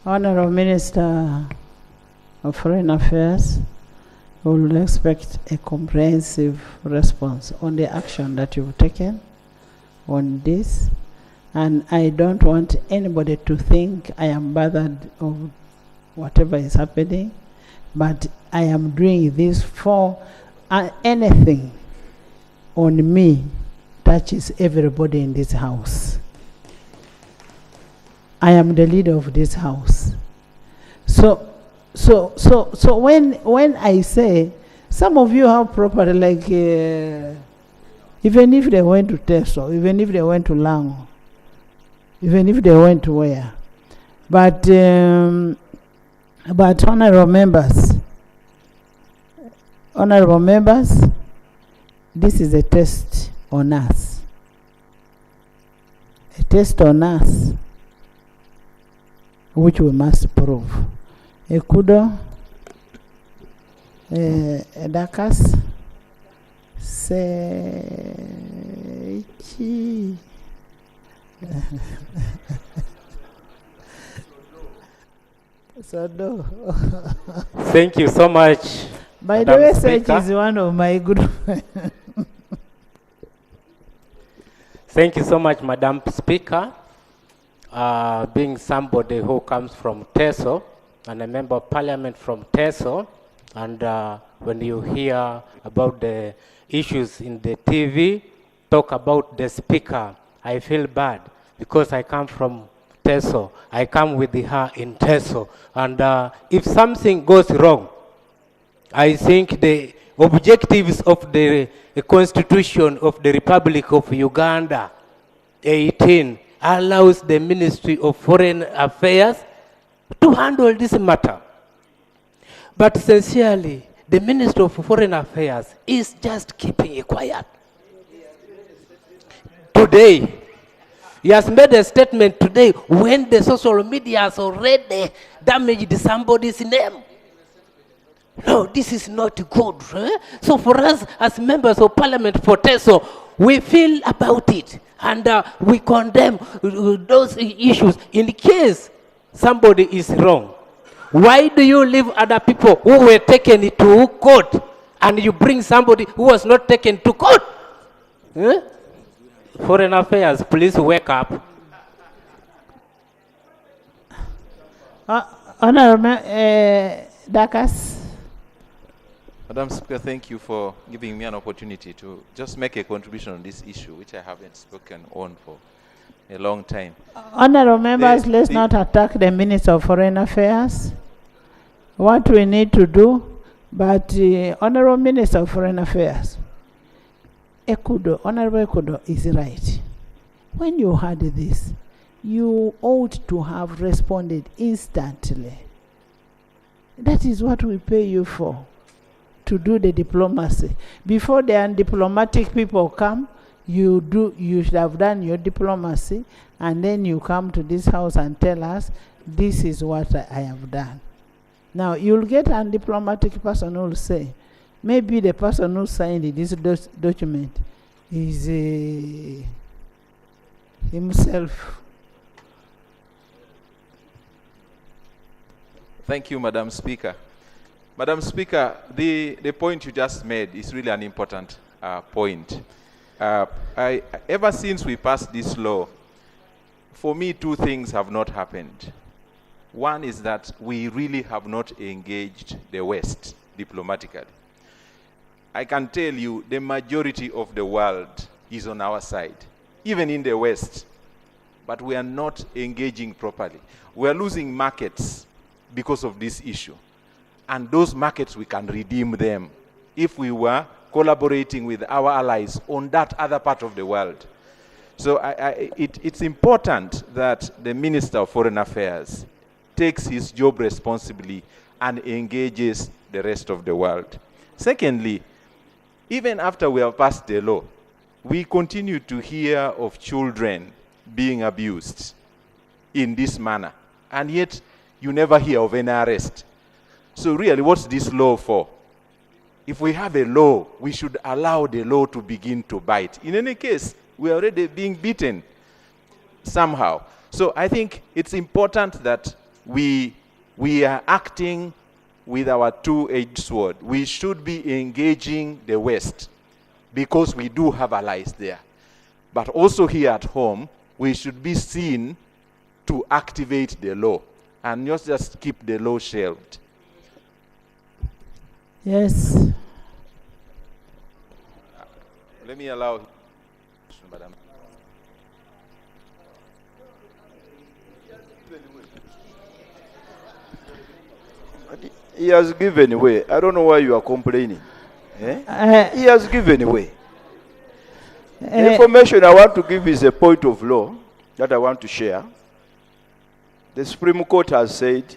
Honorable Minister of Foreign Affairs, we will expect a comprehensive response on the action that you've taken on this. And I don't want anybody to think I am bothered of whatever is happening, but I am doing this for anything on me touches everybody in this house. I am the leader of this house. So when I say, some of you have property, like even if they went to Teso, even if they went to Lango, even if they went to where, but honorable members, this is a test on us. A test on us, which we must prove. Ekudo, Dakas, Sechi. Sodo. Thank you so much. By the way, Sechi is one of my good friends. Thank you so much, Madam Speaker. Being somebody who comes from Teso and a member of parliament from Teso, and when you hear about the issues in the TV, talk about the speaker, I feel bad because I come from Teso. I come with her in Teso. And if something goes wrong, I think the objectives of the Constitution of the Republic of Uganda, 18, allows the Ministry of Foreign Affairs to handle this matter. But sincerely, the Minister of Foreign Affairs is just keeping it quiet. Today, he has made a statement today when the social media has already damaged somebody's name. No, this is not good. So for us as members of parliament for Teso, we feel about it and we condemn those issues. In case somebody is wrong, why do you leave other people who were taken to court and you bring somebody who was not taken to court? Foreign Affairs, please wake up. Honorable Dakas. Madam Speaker, thank you for giving me an opportunity to just make a contribution on this issue, which I haven't spoken on for a long time. Honorable members, let's not attack the Minister of Foreign Affairs. What we need to do, but Honorable Minister of Foreign Affairs, Honorable Ekudo is right. When you heard this, you ought to have responded instantly. That is what we pay you for, to do the diplomacy. Before the undiplomatic people come, you should have done your diplomacy, and then you come to this house and tell us, this is what I have done. Now, you'll get an undiplomatic person who will say, maybe the person who signed this document is himself. Thank you, Madam Speaker. Madam Speaker, the point you just made is really an important point. Ever since we passed this law, for me, two things have not happened. One is that we really have not engaged the West diplomatically. I can tell you the majority of the world is on our side, even in the West, but we are not engaging properly. We are losing markets because of this issue. And those markets, we can redeem them if we were collaborating with our allies on that other part of the world. So it's important that the Minister of Foreign Affairs takes his job responsibly and engages the rest of the world. Secondly, even after we have passed the law, we continue to hear of children being abused in this manner, and yet you never hear of any arrest. So really, what's this law for? If we have a law, we should allow the law to begin to bite. In any case, we are already being beaten somehow. So I think it's important that we are acting with our two-edged sword. We should be engaging the West because we do have allies there. But also here at home, we should be seen to activate the law and not just keep the law shelved. Yes. Let me allow Madam. He has given way. I don't know why you are complaining. He has given way. The information I want to give is a point of law that I want to share. The Supreme Court has said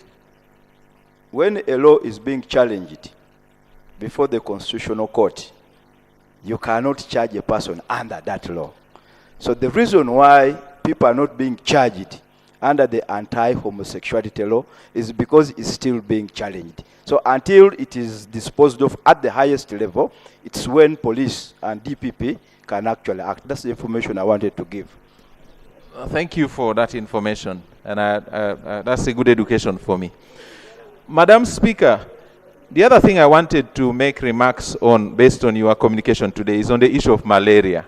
when a law is being challenged before the Constitutional Court, you cannot charge a person under that law. So the reason why people are not being charged under the anti-homosexuality law is because it's still being challenged. So until it is disposed of at the highest level, it's when police and DPP can actually act. That's the information I wanted to give. Thank you for that information, and that's a good education for me. Madam Speaker, the other thing I wanted to make remarks on, based on your communication today, is on the issue of malaria.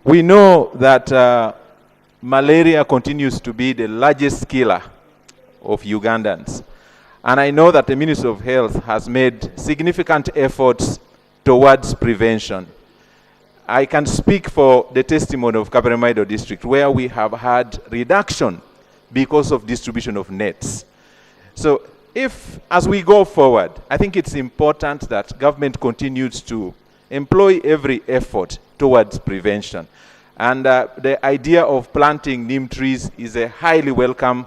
We know that malaria continues to be the largest killer of Ugandans. And I know that the Ministry of Health has made significant efforts towards prevention. I can speak for the testimony of Kabaremaido District, where we have had reduction because of distribution of nets. So if, as we go forward, I think it's important that government continues to employ every effort towards prevention. And the idea of planting neem trees is a highly welcome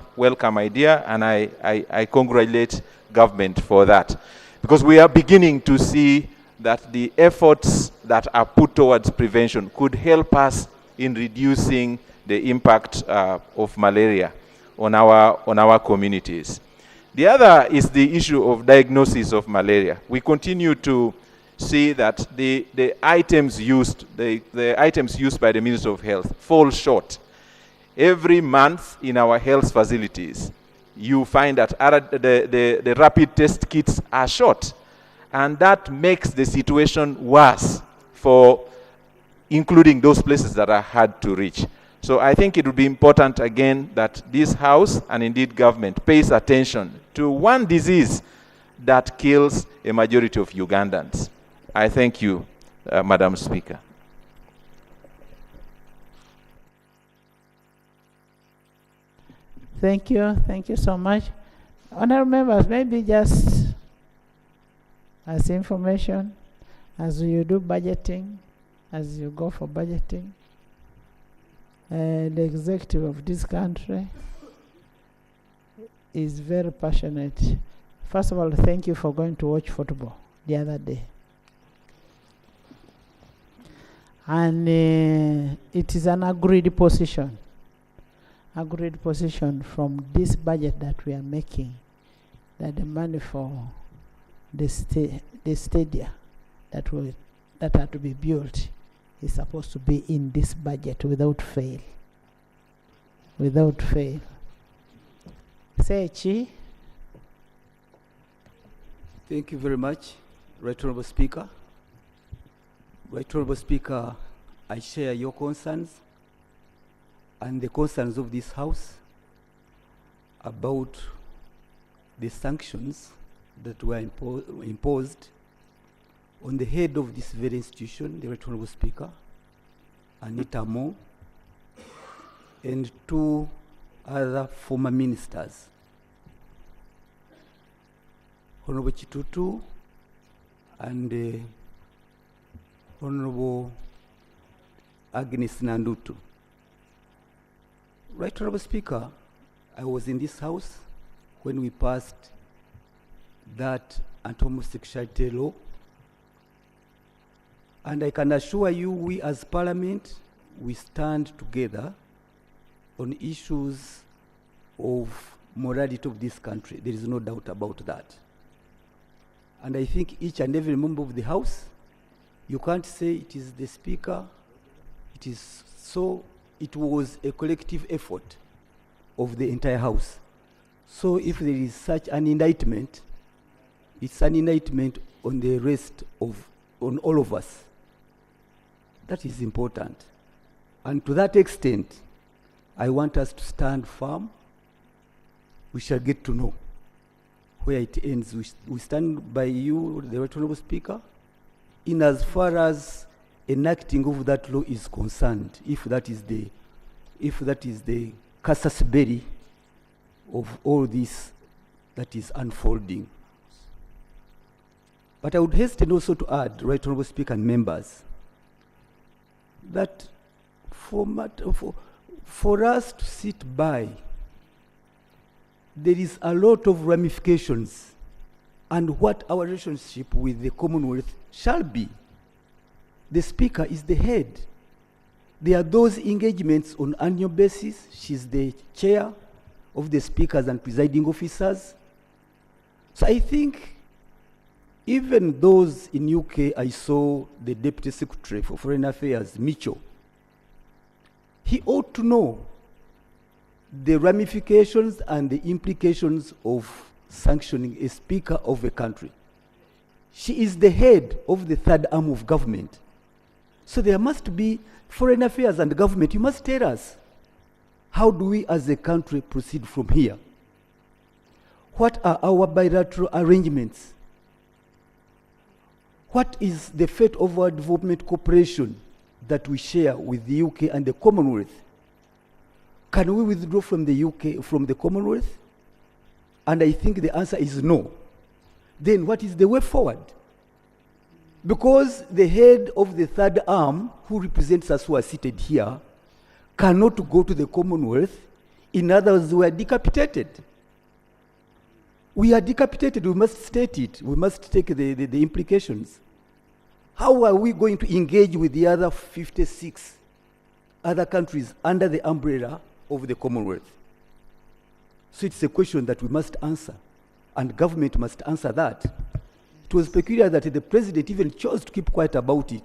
idea, and I congratulate government for that. Because we are beginning to see that the efforts that are put towards prevention could help us in reducing the impact of malaria on our communities. The other is the issue of diagnosis of malaria. We continue to see that the items used by the Ministry of Health fall short. Every month in our health facilities, you find that the rapid test kits are short, and that makes the situation worse for including those places that are hard to reach. So I think it would be important again that this House and indeed government pays attention to one disease that kills a majority of Ugandans. I thank you, Madam Speaker. Thank you so much. Honourable members, maybe just as information, as you do budgeting, as you go for budgeting, the executive of this country is very passionate. First of all, thank you for going to watch football the other day. And it is an agreed position from this budget that we are making, that the money for the stadia that are to be built is supposed to be in this budget without fail. Without fail. Sechi. Thank you very much, Right Honourable Speaker. Right Honourable Speaker, I share your concerns and the concerns of this House about the sanctions that were imposed on the head of this very institution, the Right Honourable Speaker, Anita Mo, and two other former ministers, Honourable Chitutu and Honourable Agnes Nandutu. Right Honourable Speaker, I was in this House when we passed that anti-homosexuality law, and I can assure you, we as Parliament, we stand together on issues of morality of this country. There is no doubt about that. And I think each and every member of the House, you can't say it is the Speaker, it is so, it was a collective effort of the entire House So if there is such an indictment, it's an indictment on the rest of, on all of us. That is important. And to that extent, I want us to stand firm. We shall get to know where it ends. We stand by you, the Right Honourable Speaker, in as far as enacting of that law is concerned, if that is the casus belli of all this that is unfolding. But I would hasten also to add, Right Honourable Speaker and members, that for us to sit by, there is a lot of ramifications and what our relationship with the Commonwealth shall be. The Speaker is the head. There are those engagements on annual basis. She's the chair of the speakers and presiding officers. So I think even those in UK, I saw the Deputy Secretary for Foreign Affairs, Mitchell. He ought to know the ramifications and the implications of sanctioning a speaker of a country. She is the head of the third arm of government. So there must be foreign affairs and government. You must tell us, how do we as a country proceed from here? What are our bilateral arrangements? What is the fate of our development cooperation that we share with the UK and the Commonwealth? Can we withdraw from the UK, from the Commonwealth? And I think the answer is no. Then what is the way forward? Because the head of the third arm, who represents us who are seated here, cannot go to the Commonwealth. In other words, we are decapitated. We are decapitated, we must state it. We must take the implications. How are we going to engage with the other 56 other countries under the umbrella of the Commonwealth? So it's a question that we must answer, and government must answer that. It was peculiar that the president even chose to keep quiet about it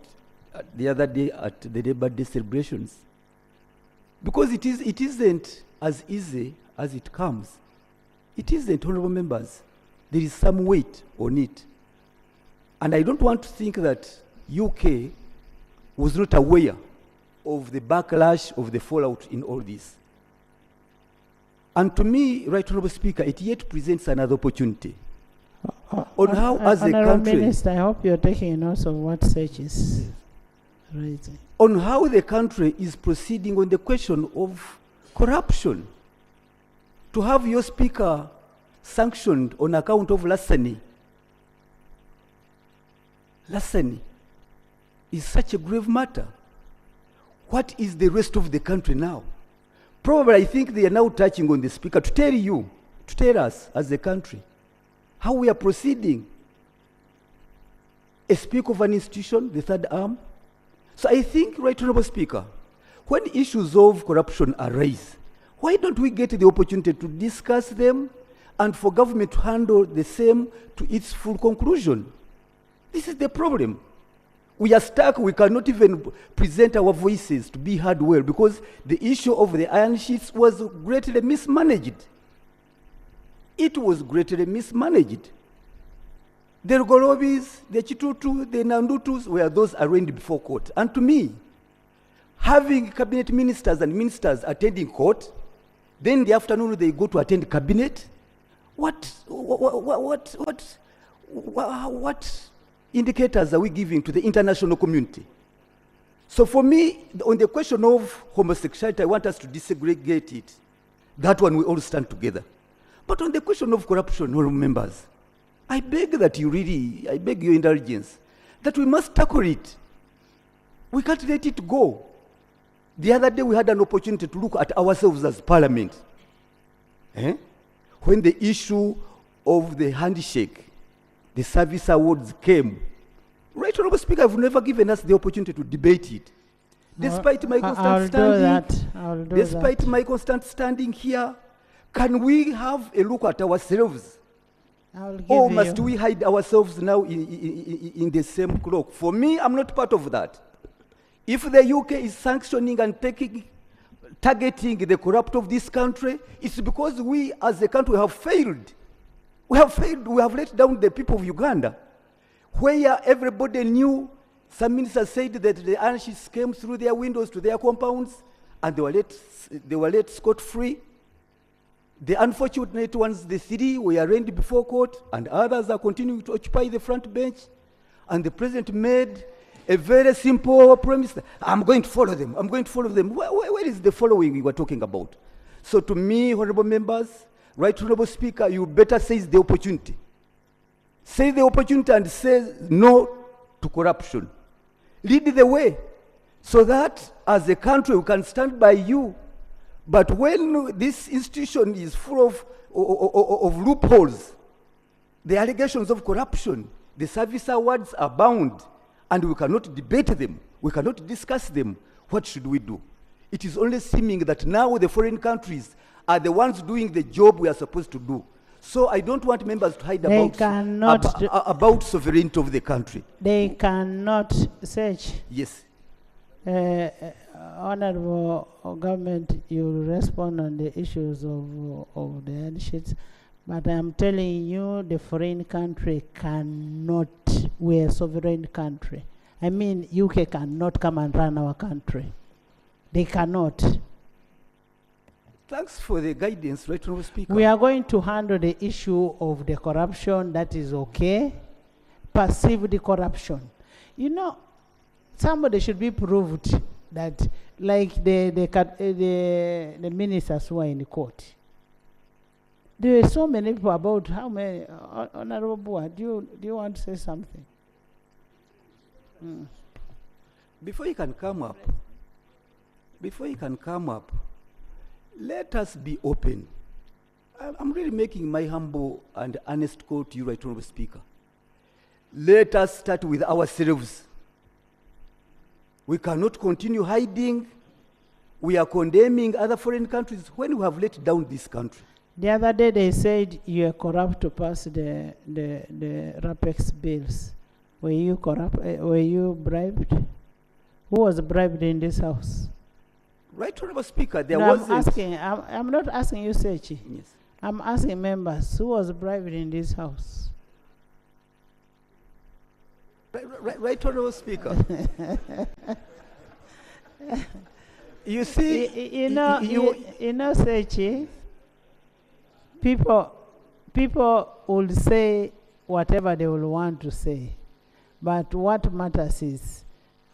the other day at the Labour Day celebrations. Because it isn't as easy as it comes. It isn't, honourable members. There is some weight on it. And I don't want to think that UK was not aware of the backlash, of the fallout in all this. And to me, Right Honourable Speaker, it yet presents another opportunity on how, as a country, Minister, I hope you're taking notes of what Sech is raising. On how the country is proceeding on the question of corruption. To have your speaker sanctioned on account of larceny is such a grave matter. What is the rest of the country now? Probably I think they are now touching on the speaker to tell us as a country, how we are proceeding. A speaker of an institution, the third arm. So I think, Right Honourable Speaker, when issues of corruption arise, why don't we get the opportunity to discuss them and for government to handle the same to its full conclusion? This is the problem. We are stuck, we cannot even present our voices to be heard well because the issue of the iron sheets was greatly mismanaged. It was greatly mismanaged. The Rugolobis, the Chitutu, the Nandutus were those arraigned before court. And to me, having cabinet ministers and ministers attending court, then in the afternoon they go to attend cabinet. What indicators are we giving to the international community? So for me, on the question of homosexuality, I want us to disaggregate it. That one we all stand together. But on the question of corruption, honourable members, I beg your indulgence, that we must tackle it. We can't let it go. The other day we had an opportunity to look at ourselves as parliament. When the issue of the handshake, the service awards came, Right Honourable Speaker, I've never given us the opportunity to debate it. Despite my constant standing here, can we have a look at ourselves? Or must we hide ourselves now in the same cloak? For me, I'm not part of that. If the UK is sanctioning and targeting the corrupt of this country. It's because we as a country have failed. We have failed. We have let down the people of Uganda, where everybody knew. Some ministers said that the anarchists came through their windows to their compounds and they were let scot-free. The unfortunate ones, the 3 were arraigned before court, and others are continuing to occupy the front bench. And the president made a very simple premise: I'm going to follow them. I'm going to follow them. Where is the following we were talking about? So to me, honorable members, right honorable speaker, you better seize the opportunity. Seize the opportunity and say no to corruption. Lead the way so that as a country we can stand by you. But when this institution is full of loopholes, the allegations of corruption, the service awards abound, and we cannot debate them, we cannot discuss them, what should we do? It is only seeming that now the foreign countries are the ones doing the job we are supposed to do. So I don't want members to hide about sovereignty of the country. They cannot search. Yes. Honorable government, you respond on the issues of the handsheets, but I'm telling you, the foreign country cannot, we're a sovereign country. I mean, UK cannot come and run our country. They cannot. Thanks for the guidance, right, Honorable Speaker. We are going to handle the issue of the corruption, that is okay. Perceived corruption. You know, somebody should be proved that, like the ministers who are in the court. There were so many people, about how many, Honorable Board, do you want to say something? Before you can come up, let us be open. I'm really making my humble and honest call to you, right, Honorable Speaker. Let us start with ourselves. We cannot continue hiding. We are condemning other foreign countries when we have let down this country. The other day they said you are corrupt to pass the RAPEX bills. Were you corrupt? Were you bribed? Who was bribed in this house? Right, Honorable Speaker, there no, wasn't... I'm not asking you, Sechi. Yes. I'm asking members, who was bribed in this house? Right, Honorable Speaker. You see... You know, Sechi, people will say whatever they will want to say. But what matters is,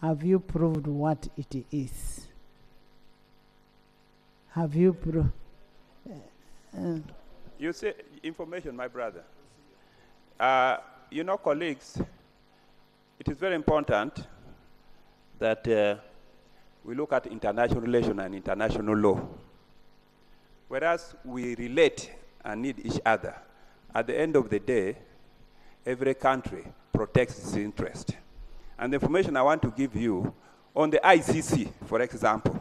have you proved what it is? Have you proved? You say information, my brother. You know, colleagues, it is very important that we look at international relations and international law. Whereas we relate and need each other, at the end of the day, every country protects its interest. And the information I want to give you on the ICC, for example,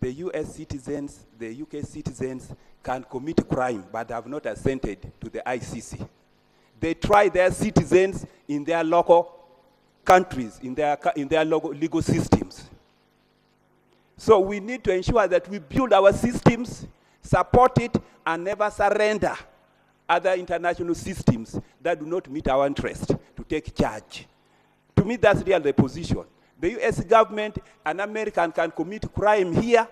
the US citizens, the UK citizens can commit crime, but have not assented to the ICC. They try their citizens in their local countries, in their local legal systems. So we need to ensure that we build our systems, support it, and never surrender other international systems that do not meet our interest to take charge. To me, that's really the position. The US government, an American can commit crime here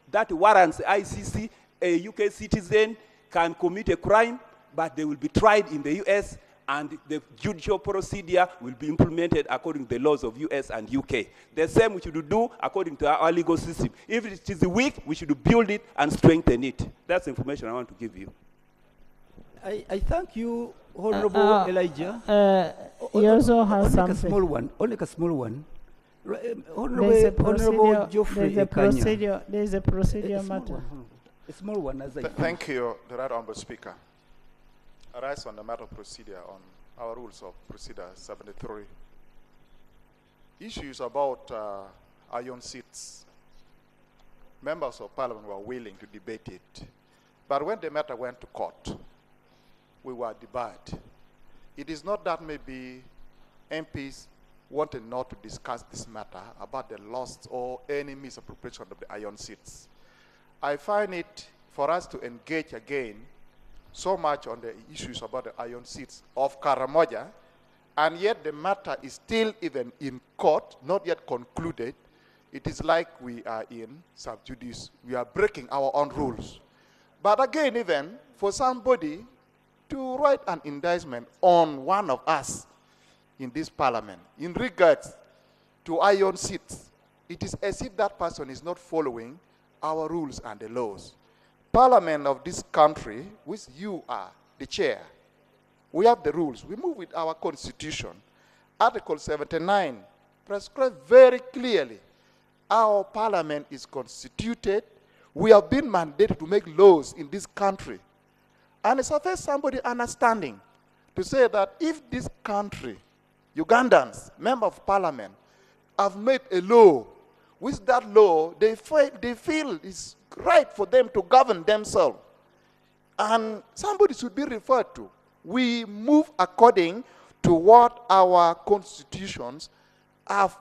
that warrants ICC. A UK citizen can commit a crime, but they will be tried in the US, and the judicial procedure will be implemented according to the laws of US and UK. The same we should do according to our legal system. If it is weak, we should build it and strengthen it. That's the information I want to give you. I thank you, Honorable Elijah. You also have only something. Only a small one. Honorable Geoffrey There's a procedure matter. A small one, as I Thank you, the Right Honorable Speaker. I rise on the matter of procedure on our rules of procedure 73. Issues about iron seats. Members of Parliament were willing to debate it. But when the matter went to court, we were debarred. It is not that maybe MPs wanted not to discuss this matter about the lost or any misappropriation of the iron seats. I find it for us to engage again so much on the issues about the iron seats of Karamoja, and yet the matter is still even in court, not yet concluded. It is like we are in sub judice. We are breaking our own rules. But again, even for somebody to write an indictment on one of us in this parliament in regards to iron seats, it is as if that person is not following our rules and the laws. Parliament of this country, which you are the chair, we have the rules. We move with our constitution. Article 79 prescribes very clearly our parliament is constituted. We have been mandated to make laws in this country. And it's first somebody understanding to say that if this country, Ugandans, members of parliament, have made a law, with that law, they feel it's right for them to govern themselves. And somebody should be referred to. We move according to what our constitutions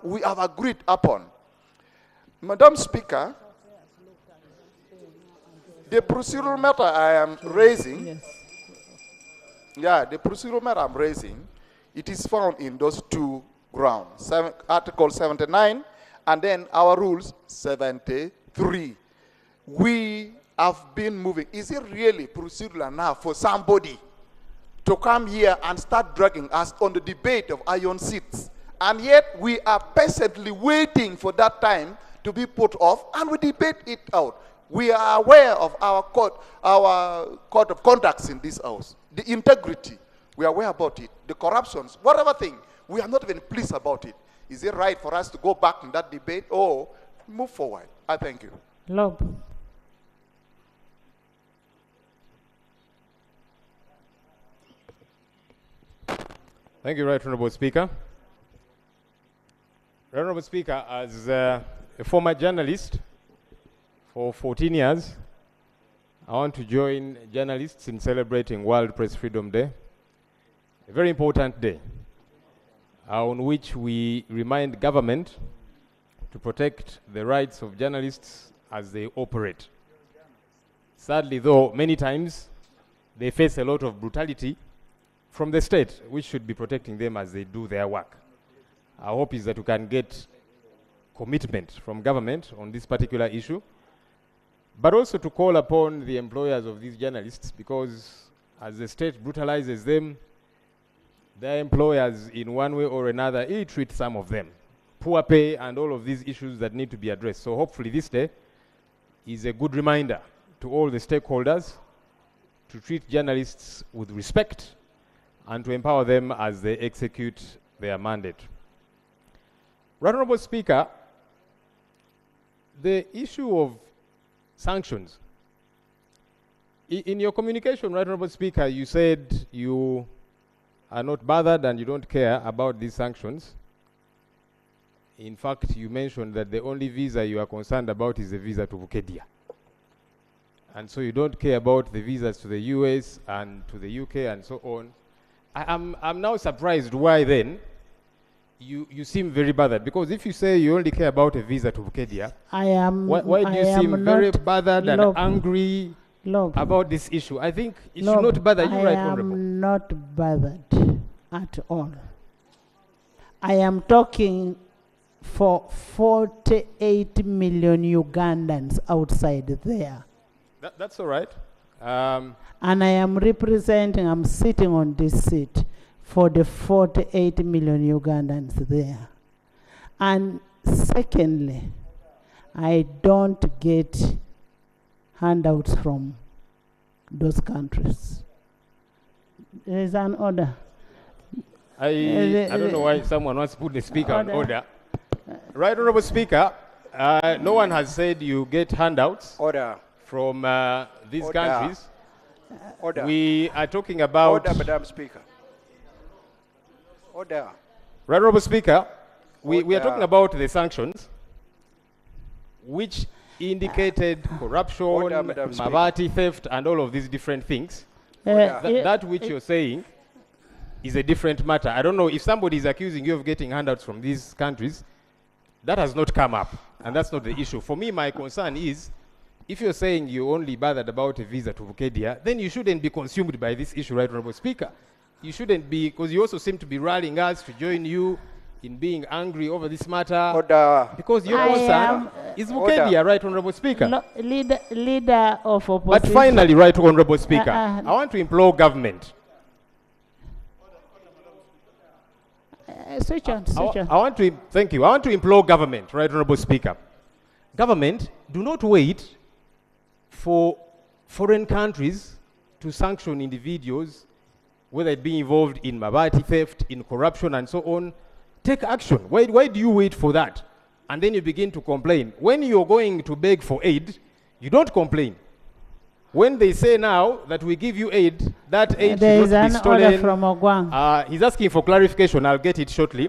we have agreed upon. Madam Speaker, the procedural matter I am raising, the procedural matter I'm raising, it is found in those two grounds, Article 79 and then our rules 73. We have been moving. Is it really procedural enough for somebody to come here and start dragging us on the debate of iron seats? And yet we are patiently waiting for that time to be put off, and we debate it out. We are aware of our code of conducts in this house, the integrity. We are aware about it, the corruptions, whatever thing. We are not even pleased about it. Is it right for us to go back in that debate or move forward? I thank you. Lob. Thank you, Right Honorable Speaker. Right Honorable Speaker, as a former journalist for 14 years, I want to join journalists in celebrating World Press Freedom Day, a very important day on which we remind government to protect the rights of journalists as they operate. Sadly, though, many times they face a lot of brutality from the state, which should be protecting them as they do their work. Our hope is that we can get commitment from government on this particular issue, but also to call upon the employers of these journalists, because as the state brutalizes them, their employers in one way or another ill-treat some of them. Poor pay and all of these issues that need to be addressed. So hopefully this day is a good reminder to all the stakeholders to treat journalists with respect and to empower them as they execute their mandate. Right Honorable Speaker, the issue of sanctions. In your communication, Right Honorable Speaker, you said you are not bothered and you don't care about these sanctions. In fact, you mentioned that the only visa you are concerned about is the visa to Bukedia. And so you don't care about the visas to the US and to the UK and so on. I'm now surprised why then you seem very bothered. Because if you say you only care about a visa to Bukedia, why do you seem very bothered and angry about this issue? I think it should not bother you, Right Honorable. I am not bothered at all. I am talking for 48 million Ugandans outside there. That's all right. And I am representing, I'm sitting on this seat for the 48 million Ugandans there. And secondly, I don't get handouts from those countries. There is an order. I don't know why someone wants to put the speaker on order. Right Honorable Speaker, no one has said you get handouts from these countries. We are talking about... Order, Madam Speaker. Order. Right Honorable Speaker, we are talking about the sanctions, which indicated corruption, Mabati theft, and all of these different things. That which you're saying is a different matter. I don't know if somebody is accusing you of getting handouts from these countries. That has not come up, and that's not the issue. For me, my concern is, if you're saying you only bothered about a visa to Bukedia, then you shouldn't be consumed by this issue, right, Honorable Speaker? You shouldn't be, because you also seem to be rallying us to join you in being angry over this matter. Order. Because your concern is Bukedia, right, Honorable Speaker? Leader of opposition. But finally, right, Honorable Speaker, I want to implore government. Switch on. Thank you. I want to implore government, right, Honorable Speaker. Government, do not wait for foreign countries to sanction individuals, whether it be involved in mabati theft, in corruption, and so on. Take action. Why do you wait for that? And then you begin to complain. When you're going to beg for aid, you don't complain. When they say now that we give you aid, that aid should not be stolen. There is an order from Ogwang. He's asking for clarification. I'll get it shortly.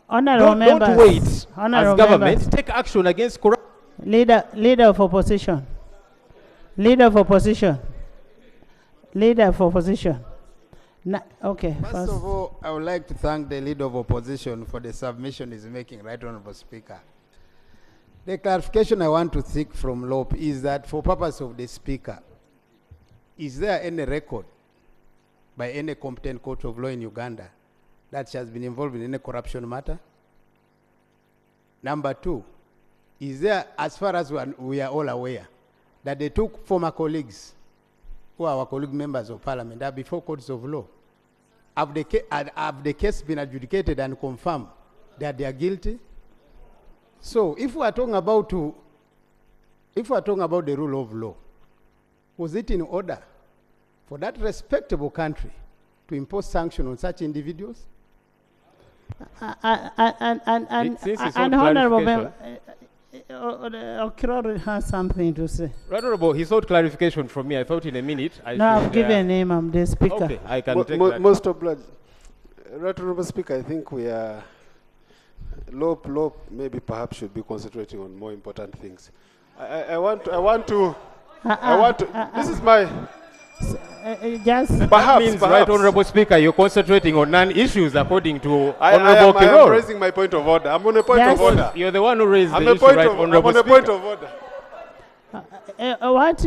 Honorable members. Don't wait as government. Take action against corruption. Leader of opposition. Leader of opposition. Leader of opposition. Okay. First of all, I would like to thank the leader of opposition for the submission he's making, right, Honorable Speaker. The clarification I want to seek from LOP is that for purpose of the Speaker, is there any record by any competent court of law in Uganda that she has been involved in any corruption matter? Number two, is there, as far as we are all aware, that they took former colleagues who are our colleague members of parliament are before courts of law? Have the case been adjudicated and confirmed that they are guilty? So if we are talking about the rule of law, was it in order for that respectable country to impose sanctions on such individuals? And Honorable Member, Okiro has something to say. Right, Honorable, he sought clarification from me. I thought in a minute. I've given him, I'm the Speaker. Okay, I can take that. Most obliged. Right, Honorable Speaker, I think we are... LOP maybe perhaps should be concentrating on more important things. I want to, this is my... Just perhaps, right, Honorable Speaker, you're concentrating on non-issues according to Honorable Kiro. I am raising my point of order. I'm on a point of order. You're the one who raised the issue, right, Honorable Speaker? I'm on a point of order.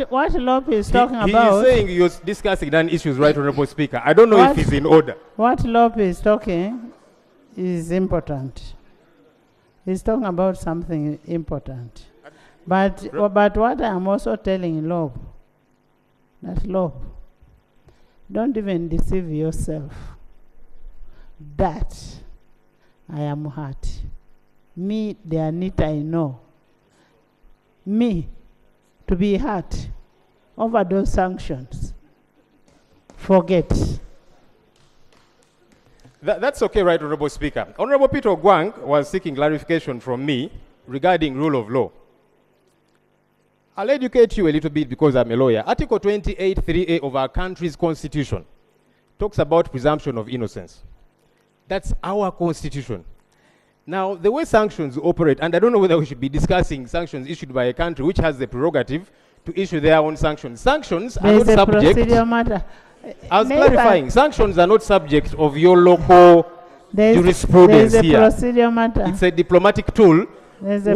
What Lope is talking about... He's saying you're discussing non-issues, right, Honorable Speaker. I don't know if he's in order. What Lope is talking is important. He's talking about something important. But what I'm also telling Lope, that Lope, don't even deceive yourself that I am hurt. Me, the Anita I know. Me, to be hurt over those sanctions. Forget. That's okay, right, Honorable Speaker. Honorable Peter Ogwang was seeking clarification from me regarding rule of law. I'll educate you a little bit because I'm a lawyer. Article 28(3)(a) of our country's constitution talks about presumption of innocence. That's our constitution. Now, the way sanctions operate, and I don't know whether we should be discussing sanctions issued by a country which has the prerogative to issue their own sanctions. Sanctions are not subject... I was clarifying, sanctions are not subject of your local jurisprudence here. There's a procedure matter. It's a diplomatic tool There's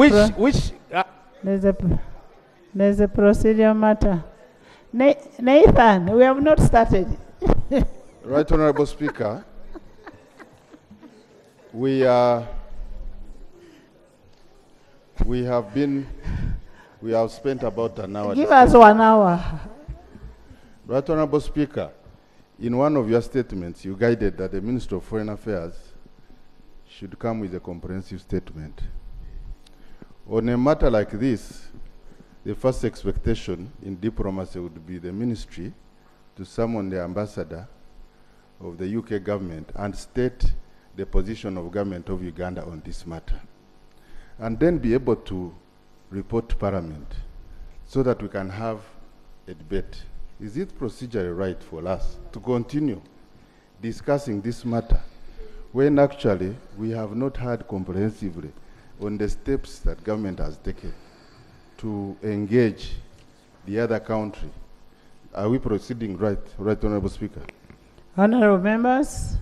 a procedure matter. Nathan, we have not started. Right, Honorable Speaker. We have spent about an hour. Give us 1 hour. Right, Honorable Speaker, in one of your statements, you guided that the Minister of Foreign Affairs should come with a comprehensive statement. On a matter like this, the first expectation in diplomacy would be the ministry to summon the ambassador of the UK government and state the position of government of Uganda on this matter, and then be able to report to Parliament so that we can have a debate. Is it procedurally right for us to continue discussing this matter when actually we have not heard comprehensively on the steps that government has taken to engage the other country? Are we proceeding right, Honorable Speaker? Honorable members,